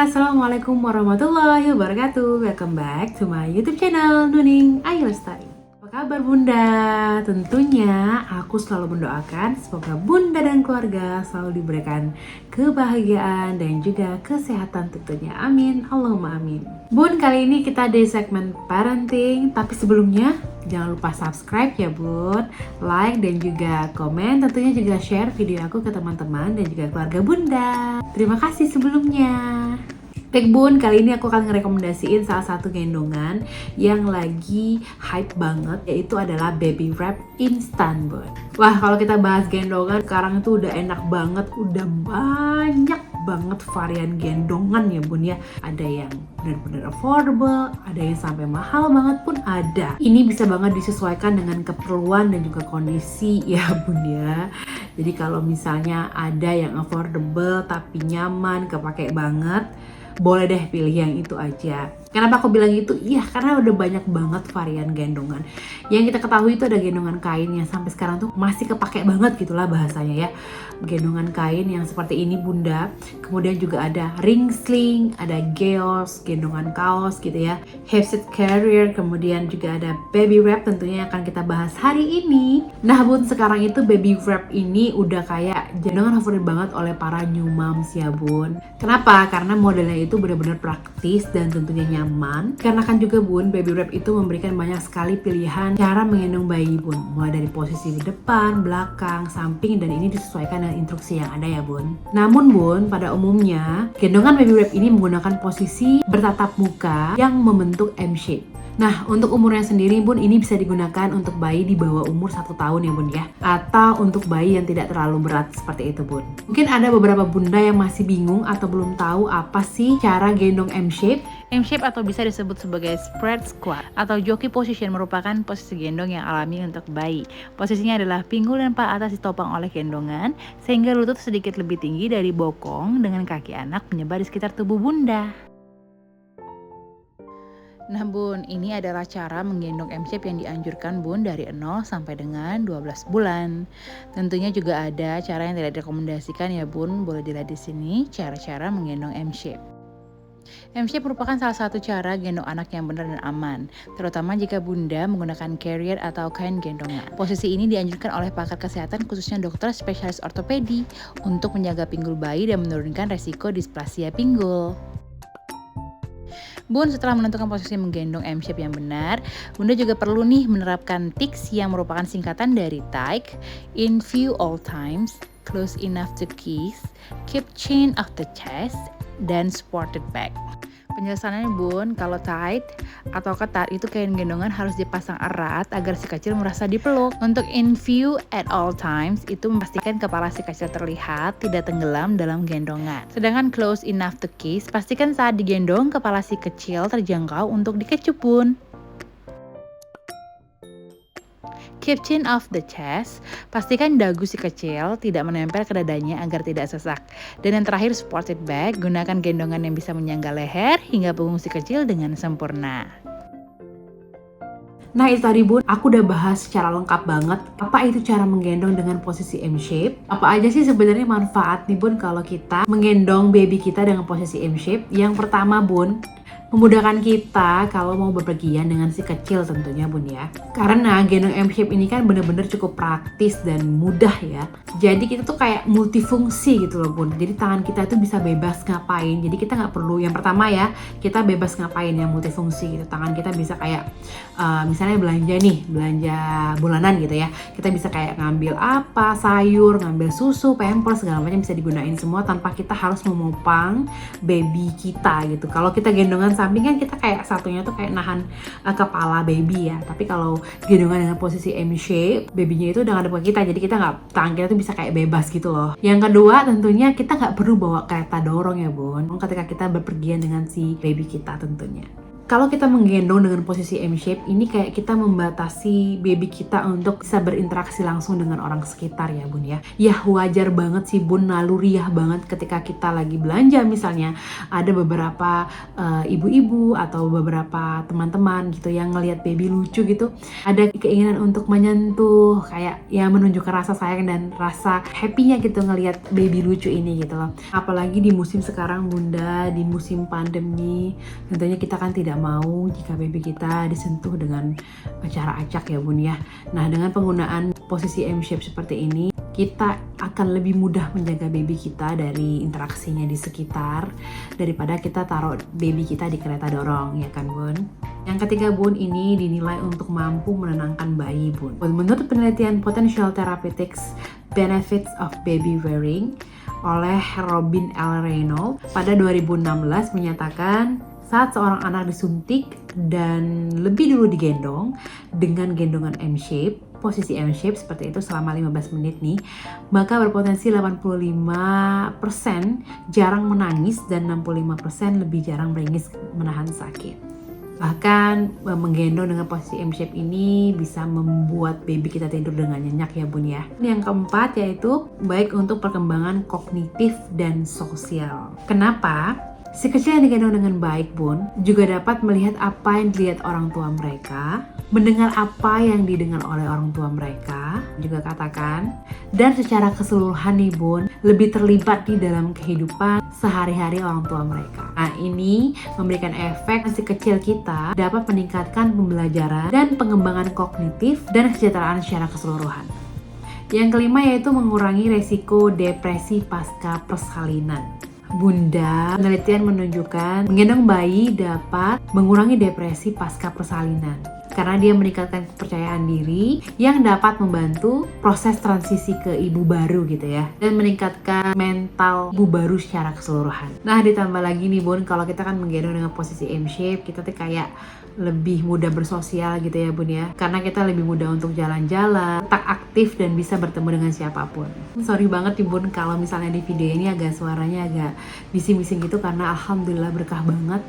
Assalamualaikum warahmatullahi wabarakatuh. Welcome back to my YouTube channel Nuning Ayu Lestari. Apa kabar Bunda? Tentunya aku selalu mendoakan semoga Bunda dan keluarga selalu diberikan kebahagiaan dan juga kesehatan tentunya. Amin. Allahumma amin. Bun, kali ini kita di segmen parenting, tapi sebelumnya jangan lupa subscribe ya Bun, like dan juga komen, tentunya juga share video aku ke teman-teman dan juga keluarga Bunda. Terima kasih sebelumnya. Baik Bun, kali ini aku akan ngerekomendasiin salah satu gendongan yang lagi hype banget, yaitu adalah Baby Wrap Instan Bun. Wah, kalau kita bahas gendongan sekarang itu udah enak banget, udah banyak banget varian gendongan ya Bun ya. Ada yang benar-benar affordable, ada yang sampai mahal banget pun ada. Ini bisa banget disesuaikan dengan keperluan dan juga kondisi ya Bun ya. Jadi kalau misalnya ada yang affordable tapi nyaman, kepake banget, boleh deh pilih yang itu aja. Kenapa aku bilang gitu? Iya, karena udah banyak banget varian gendongan. Yang kita ketahui itu ada gendongan kain yang sampai sekarang tuh masih kepake banget gitulah bahasanya ya. Gendongan kain yang seperti ini Bunda. Kemudian juga ada ring sling, ada geos, gendongan kaos gitu ya. Hafset carrier, kemudian juga ada baby wrap tentunya yang akan kita bahas hari ini. Nah Bun, sekarang itu baby wrap ini udah kayak gendongan favorit banget oleh para new moms ya Bun. Kenapa? Karena modelnya itu benar-benar praktis dan tentunya nyaman. Karena kan juga Bun, baby wrap itu memberikan banyak sekali pilihan cara menggendong bayi Bun. Mulai dari posisi di depan, belakang, samping, dan ini disesuaikan dengan instruksi yang ada ya Bun. Namun Bun, pada umumnya gendongan baby wrap ini menggunakan posisi bertatap muka yang membentuk M shape. Nah, untuk umurnya sendiri Bun, ini bisa digunakan untuk bayi di bawah umur 1 tahun ya Bun ya. Atau untuk bayi yang tidak terlalu berat seperti itu Bun. Mungkin ada beberapa bunda yang masih bingung atau belum tahu apa sih cara gendong M-shape. M-shape atau bisa disebut sebagai spread squat atau jockey position merupakan posisi gendong yang alami untuk bayi. Posisinya adalah pinggul dan paha atas ditopang oleh gendongan sehingga lutut sedikit lebih tinggi dari bokong dengan kaki anak menyebar di sekitar tubuh bunda. Nah Bun, ini adalah cara menggendong M-shape yang dianjurkan Bun dari 0 sampai dengan 12 bulan. Tentunya juga ada cara yang tidak direkomendasikan ya Bun, boleh dilihat di sini cara-cara menggendong M-shape. M-shape merupakan salah satu cara gendong anak yang benar dan aman, terutama jika Bunda menggunakan carrier atau kain gendongan. Posisi ini dianjurkan oleh pakar kesehatan khususnya dokter spesialis ortopedi untuk menjaga pinggul bayi dan menurunkan resiko displasia pinggul. Bun, setelah menentukan posisi menggendong M-shape yang benar, Bunda juga perlu nih menerapkan tics yang merupakan singkatan dari tight, in view all times, close enough to kiss, keep chin of the chest, dan supported back. Penjelasannya Bun, kalau tight atau ketat itu kain gendongan harus dipasang erat agar si kecil merasa dipeluk. Untuk in view at all times itu memastikan kepala si kecil terlihat tidak tenggelam dalam gendongan. Sedangkan close enough to kiss, pastikan saat digendong kepala si kecil terjangkau untuk dikecup Bun. Keep chin off the chest, pastikan dagu si kecil tidak menempel ke dadanya agar tidak sesak. Dan yang terakhir supported back, gunakan gendongan yang bisa menyangga leher hingga punggung si kecil dengan sempurna. Nah itu tadi Bun, aku udah bahas secara lengkap banget apa itu cara menggendong dengan posisi M-shape. Apa aja sih sebenarnya manfaat nih Bun kalau kita menggendong baby kita dengan posisi M-shape. Yang pertama Bun, memudahkan kita kalau mau bepergian dengan si kecil tentunya Bun ya. Karena gendong M-shape ini kan bener-bener cukup praktis dan mudah ya. Jadi kita tuh kayak multifungsi gitu loh Bun. Jadi tangan kita tuh bisa bebas ngapain. Jadi kita nggak perlu, yang pertama ya, kita bebas ngapain yang multifungsi gitu. Tangan kita bisa kayak misalnya belanja bulanan gitu ya. Kita bisa kayak ngambil apa, sayur, ngambil susu, pampers, segala macam bisa digunain semua tanpa kita harus memopang baby kita gitu. Kalau kita gendongan samping kan kita kayak satunya tuh kayak nahan kepala baby ya. Tapi kalau gendongan dengan posisi M-shape, babynya itu udah ngadep ke kita, jadi kita nggak, tangan kita tuh bisa kayak bebas gitu loh. Yang kedua tentunya kita nggak perlu bawa kereta dorong ya Bun ketika kita berpergian dengan si baby kita tentunya. Kalau kita menggendong dengan posisi M-shape, ini kayak kita membatasi baby kita untuk bisa berinteraksi langsung dengan orang sekitar ya bun ya. Ya wajar banget sih bun, naluriah banget ketika kita lagi belanja misalnya, ada beberapa ibu-ibu atau beberapa teman-teman gitu yang ngelihat baby lucu gitu, ada keinginan untuk menyentuh, kayak ya menunjukkan rasa sayang dan rasa happy-nya gitu ngelihat baby lucu ini gitu loh. Apalagi di musim sekarang bunda, di musim pandemi, tentunya kita kan tidak mau jika baby kita disentuh dengan cara acak ya bun ya. Nah, dengan penggunaan posisi M-shape seperti ini, kita akan lebih mudah menjaga baby kita dari interaksinya di sekitar daripada kita taruh baby kita di kereta dorong ya kan bun. Yang ketiga bun, ini dinilai untuk mampu menenangkan bayi bun. Menurut penelitian Potential Therapeutics Benefits of Baby Wearing oleh Robin L. Reynolds pada 2016 menyatakan saat seorang anak disuntik dan lebih dulu digendong dengan gendongan M-shape, posisi M-shape seperti itu selama 15 menit nih, maka berpotensi 85% jarang menangis dan 65% lebih jarang beringis menahan sakit. Bahkan menggendong dengan posisi M-shape ini bisa membuat baby kita tidur dengan nyenyak ya bun ya. Yang keempat yaitu baik untuk perkembangan kognitif dan sosial. Kenapa? Si kecil yang digendong dengan baik bun juga dapat melihat apa yang dilihat orang tua mereka, mendengar apa yang didengar oleh orang tua mereka, juga katakan, dan secara keseluruhan nih bun, lebih terlibat di dalam kehidupan sehari-hari orang tua mereka. Nah, ini memberikan efek si kecil kita dapat meningkatkan pembelajaran dan pengembangan kognitif dan kesejahteraan secara keseluruhan. Yang kelima yaitu mengurangi resiko depresi pasca persalinan. Bunda, penelitian menunjukkan menggendong bayi dapat mengurangi depresi pasca persalinan karena dia meningkatkan kepercayaan diri yang dapat membantu proses transisi ke ibu baru gitu ya, dan meningkatkan mental ibu baru secara keseluruhan. Nah, ditambah lagi nih bun, kalau kita kan menggendong dengan posisi M-shape, kita tuh kayak lebih mudah bersosial gitu ya bun ya, karena kita lebih mudah untuk jalan-jalan, tetap aktif dan bisa bertemu dengan siapapun. Sorry banget nih bun kalau misalnya di video ini agak suaranya agak bising-bising gitu, karena alhamdulillah berkah banget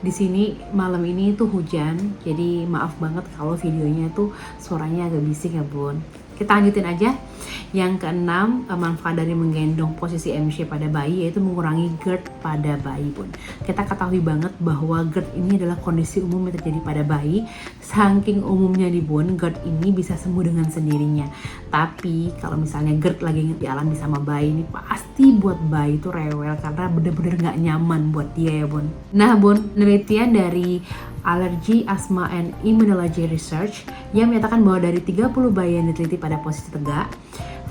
di sini malam ini tuh hujan, jadi maaf banget kalau videonya tuh suaranya agak bising ya bun. Kita lanjutin aja. Yang keenam, manfaat dari menggendong posisi M-shape pada bayi yaitu mengurangi GERD pada bayi bun. Kita ketahui banget bahwa GERD ini adalah kondisi umum yang terjadi pada bayi. Saking umumnya nih bun, GERD ini bisa sembuh dengan sendirinya. Tapi kalau misalnya GERD lagi dialami sama bayi, ini pasti buat bayi itu rewel karena bener-bener gak nyaman buat dia ya bun. Nah bun, penelitian dari Allergy, Asthma, and Immunology Research yang menyatakan bahwa dari 30 bayi yang diteliti pada posisi tegak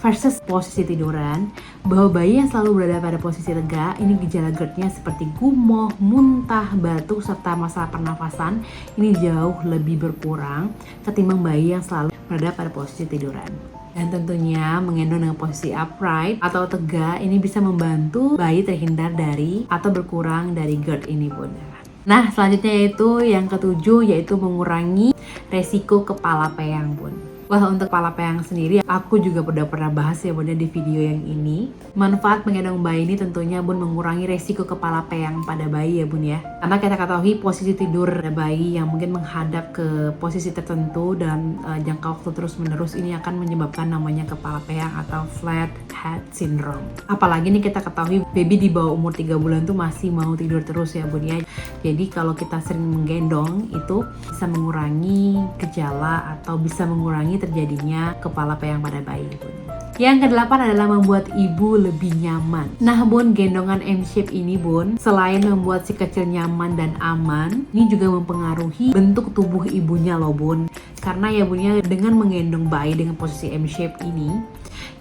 versus posisi tiduran, bahwa bayi yang selalu berada pada posisi tegak, ini gejala GERD-nya seperti gumoh, muntah, batuk, serta masalah pernafasan ini jauh lebih berkurang ketimbang bayi yang selalu berada pada posisi tiduran. Dan tentunya menggendong dengan posisi upright atau tegak ini bisa membantu bayi terhindar dari atau berkurang dari GERD ini bunda. Nah, selanjutnya yaitu yang ketujuh, yaitu mengurangi resiko kepala peyang bun. Wah, untuk kepala peyang sendiri aku juga udah pernah bahas ya bunda di video yang ini. Manfaat menggendong bayi ini tentunya bun mengurangi resiko kepala peyang pada bayi ya bun ya. Karena kita ketahui posisi tidur bayi yang mungkin menghadap ke posisi tertentu dalam jangka waktu terus menerus ini akan menyebabkan namanya kepala peyang atau flat head syndrome. Apalagi nih kita ketahui baby di bawah umur 3 bulan tuh masih mau tidur terus ya bun ya. Jadi kalau kita sering menggendong itu bisa mengurangi gejala atau bisa mengurangi terjadinya kepala peyang pada bayi bun. Yang kedelapan adalah membuat ibu lebih nyaman. Nah bun, gendongan M-shape ini bun, selain membuat si kecil nyaman dan aman, ini juga mempengaruhi bentuk tubuh ibunya loh bun. Karena ya bunnya dengan menggendong bayi dengan posisi M-shape ini,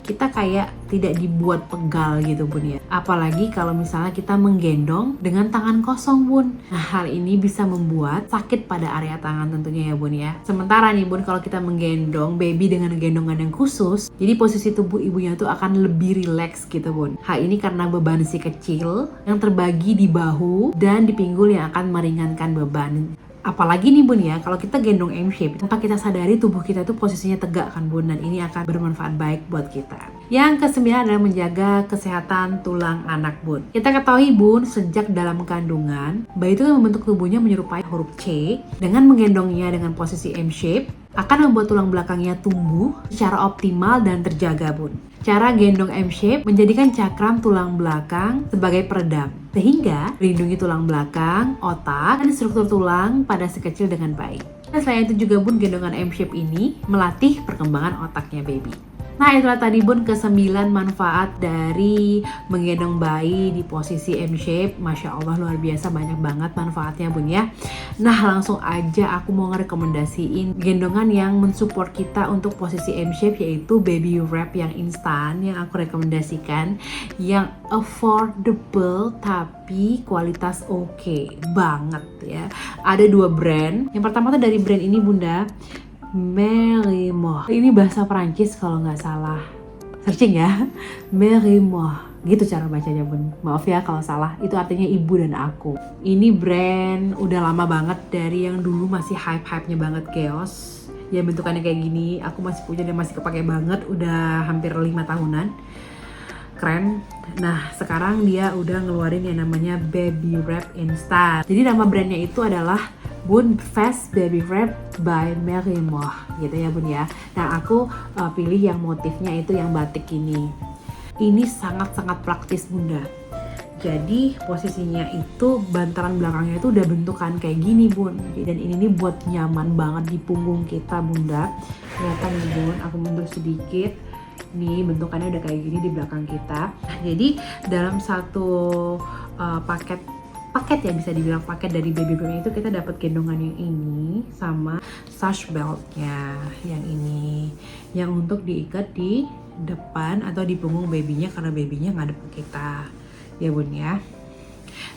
kita kayak tidak dibuat pegal gitu bun ya. Apalagi kalau misalnya kita menggendong dengan tangan kosong bun. Nah, hal ini bisa membuat sakit pada area tangan tentunya ya bun ya. Sementara nih bun, kalau kita menggendong baby dengan gendongan yang khusus, jadi posisi tubuh ibunya tuh akan lebih rileks gitu bun. Hal ini karena beban si kecil yang terbagi di bahu dan di pinggul yang akan meringankan beban Apalagi nih bun ya, kalau kita gendong M-shape, tanpa kita sadari tubuh kita itu posisinya tegak kan bun, dan ini akan bermanfaat baik buat kita. Yang ke-9 adalah menjaga kesehatan tulang anak bun. Kita ketahui bun, sejak dalam kandungan, bayi itu membentuk tubuhnya menyerupai huruf C. Dengan menggendongnya dengan posisi M-shape, akan membuat tulang belakangnya tumbuh secara optimal dan terjaga bun. Cara gendong M-shape menjadikan cakram tulang belakang sebagai peredam, sehingga melindungi tulang belakang, otak, dan struktur tulang pada si kecil dengan baik. Nah, selain itu juga bun, gendongan M-shape ini melatih perkembangan otaknya baby. Nah, itulah tadi bun ke-9 manfaat dari menggendong bayi di posisi M-shape. Masya Allah, luar biasa, banyak banget manfaatnya bun ya. Nah, langsung aja aku mau ngerekomendasiin gendongan yang mensupport kita untuk posisi M-shape, yaitu baby wrap yang instan yang aku rekomendasikan, yang affordable tapi kualitas oke banget ya. Ada 2 brand. Yang pertama tuh dari brand ini bunda, Merimo. Ini bahasa Perancis kalau nggak salah. Searching ya, Merimo. Gitu cara bacanya bun. Maaf ya kalau salah. Itu artinya ibu dan aku. Ini brand udah lama banget, dari yang dulu masih hype-hypenya banget Geos. Ya bentukannya kayak gini. Aku masih punya dan masih kepake banget. Udah hampir 5 tahunan. Keren. Nah, sekarang dia udah ngeluarin yang namanya Baby Wrap Instant. Jadi nama brandnya itu adalah Bun Fast Baby Wrap by Merimo gitu ya bun ya. Nah, aku pilih yang motifnya itu yang batik ini. Ini sangat-sangat praktis bunda. Jadi posisinya itu bantalan belakangnya itu udah bentukan kayak gini bun. Dan ini nih buat nyaman banget di punggung kita bunda. Kelihatan nih bun, aku mundur sedikit. Nih bentukannya udah kayak gini di belakang kita. Jadi dalam satu paket ya, bisa dibilang paket dari baby wrap itu, kita dapat gendongan yang ini sama sash beltnya yang ini, yang untuk diikat di depan atau di punggung babynya karena babynya ngadep ke kita ya bun ya.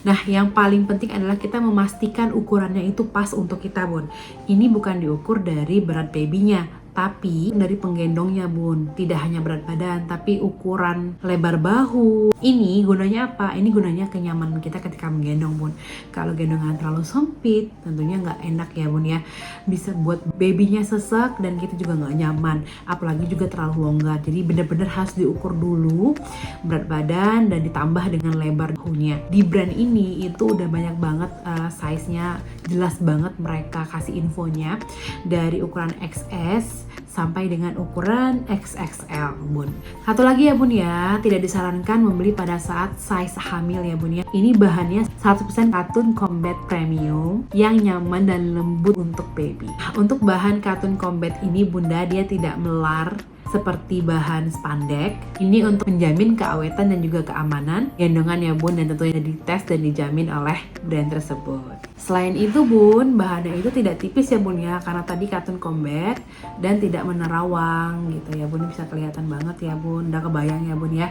Nah, yang paling penting adalah kita memastikan ukurannya itu pas untuk kita bun. Ini bukan diukur dari berat babynya, tapi dari penggendongnya bun. Tidak hanya berat badan, tapi ukuran lebar bahu. Ini gunanya apa? Ini gunanya kenyamanan kita ketika menggendong bun. Kalau gendongan terlalu sempit, tentunya nggak enak ya bun ya. Bisa buat babynya sesek dan kita juga nggak nyaman. Apalagi juga terlalu longgar. Jadi benar-benar harus diukur dulu berat badan dan ditambah dengan lebar bahunya. Di brand ini itu udah banyak banget size-nya, jelas banget mereka kasih infonya, dari ukuran XS sampai dengan ukuran XXL bun. Satu lagi ya bun ya, tidak disarankan membeli pada saat size hamil ya bun ya. Ini bahannya 100% katun combat premium yang nyaman dan lembut untuk baby. Untuk bahan katun combat ini bunda, dia tidak melar seperti bahan spandek. Ini untuk menjamin keawetan dan juga keamanan gendongan ya bun, dan tentunya dites dan dijamin oleh brand tersebut. Selain itu bun, bahannya itu tidak tipis ya bun ya, karena tadi katun combat dan tidak menerawang gitu ya bun. Bisa kelihatan banget ya bun, udah kebayang ya bun ya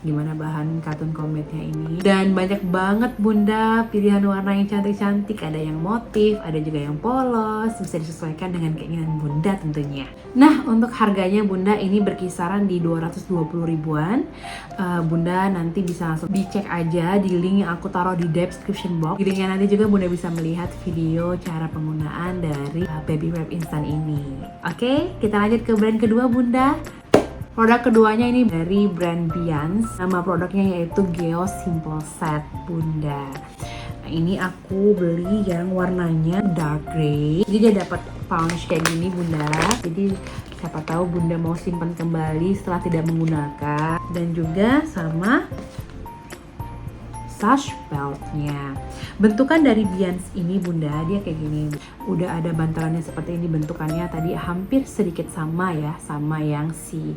gimana bahan katun combatnya ini. Dan banyak banget bunda pilihan warna yang cantik-cantik, ada yang motif, ada juga yang polos, bisa disesuaikan dengan keinginan bunda tentunya. Nah, untuk harganya bunda ini berkisaran di 220 ribuan. Bunda nanti bisa langsung dicek aja di link yang aku taruh di description box. Di linknya nanti juga bunda bisa melihat video cara penggunaan dari baby wrap instan ini. Oke, kita lanjut ke brand kedua bunda. Produk keduanya ini dari brand Bians. Nama produknya yaitu Geo Simple Set bunda. Nah, ini aku beli yang warnanya dark grey. Jadi dia dapat pouch kayak gini bunda. Jadi siapa tahu bunda mau simpan kembali setelah tidak menggunakan. Dan juga sama sash beltnya. Bentukan dari Bians ini bunda, dia kayak gini. Udah ada bantalannya seperti ini bentukannya. Tadi hampir sedikit sama ya, sama yang si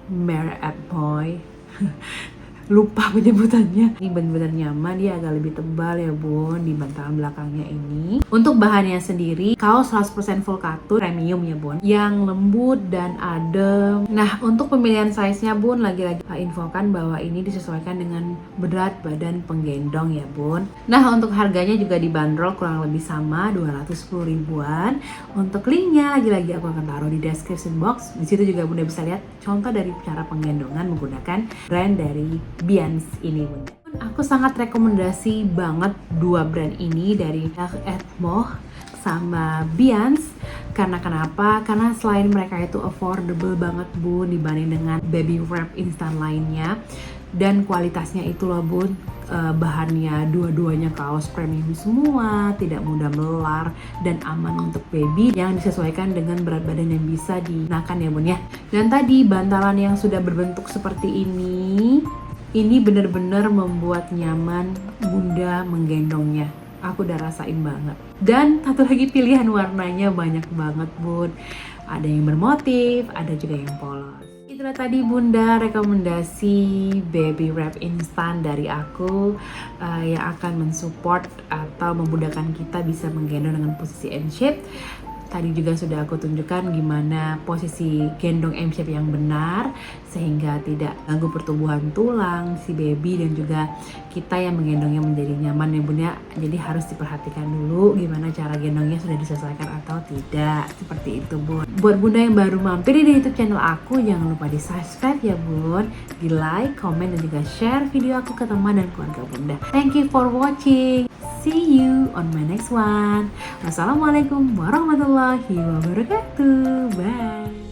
Mare at Boy. Lupa penyebutannya. Ini benar-benar nyaman, dia agak lebih tebal ya bun di bantalan belakangnya ini. Untuk bahannya sendiri, kaos 100% full katun premium ya bun, yang lembut dan adem. Nah, untuk pemilihan size-nya bun, lagi-lagi infokan bahwa ini disesuaikan dengan berat badan penggendong ya bun. Nah, untuk harganya juga dibanderol kurang lebih sama 210 ribuan. Untuk linknya lagi-lagi aku akan taruh di description box. Di situ juga bunda bisa lihat contoh dari cara penggendongan menggunakan brand dari Bians ini bunda. Aku sangat rekomendasi banget 2 brand ini dari Etmo sama Bians. Karena kenapa? Karena selain mereka itu affordable banget Bun dibanding dengan baby wrap instan lainnya, dan kualitasnya itu loh Bun, bahannya dua-duanya kaos premium semua, tidak mudah melar dan aman untuk baby yang disesuaikan dengan berat badan yang bisa digunakan ya Bun ya. Dan tadi bantalan yang sudah berbentuk seperti ini benar-benar membuat nyaman Bunda menggendongnya. Aku udah rasain banget. Dan satu lagi pilihan warnanya banyak banget Bun. Ada yang bermotif, ada juga yang polos. Itulah tadi Bunda rekomendasi baby wrap instan dari aku yang akan mensupport atau memudahkan kita bisa menggendong dengan posisi M-shape. Tadi juga sudah aku tunjukkan gimana posisi gendong M-shape yang benar sehingga tidak ganggu pertumbuhan tulang si baby dan juga kita yang menggendongnya menjadi nyaman ya Bunda. Jadi harus diperhatikan dulu gimana cara gendongnya sudah disesuaikan atau tidak. Seperti itu Bun. Buat Bunda yang baru mampir di YouTube channel aku, jangan lupa di subscribe ya Bun, di like, komen dan juga share video aku ke teman dan keluarga Bunda. Thank you for watching. See you on my next one. Wassalamualaikum warahmatullahi wabarakatuh. Bye.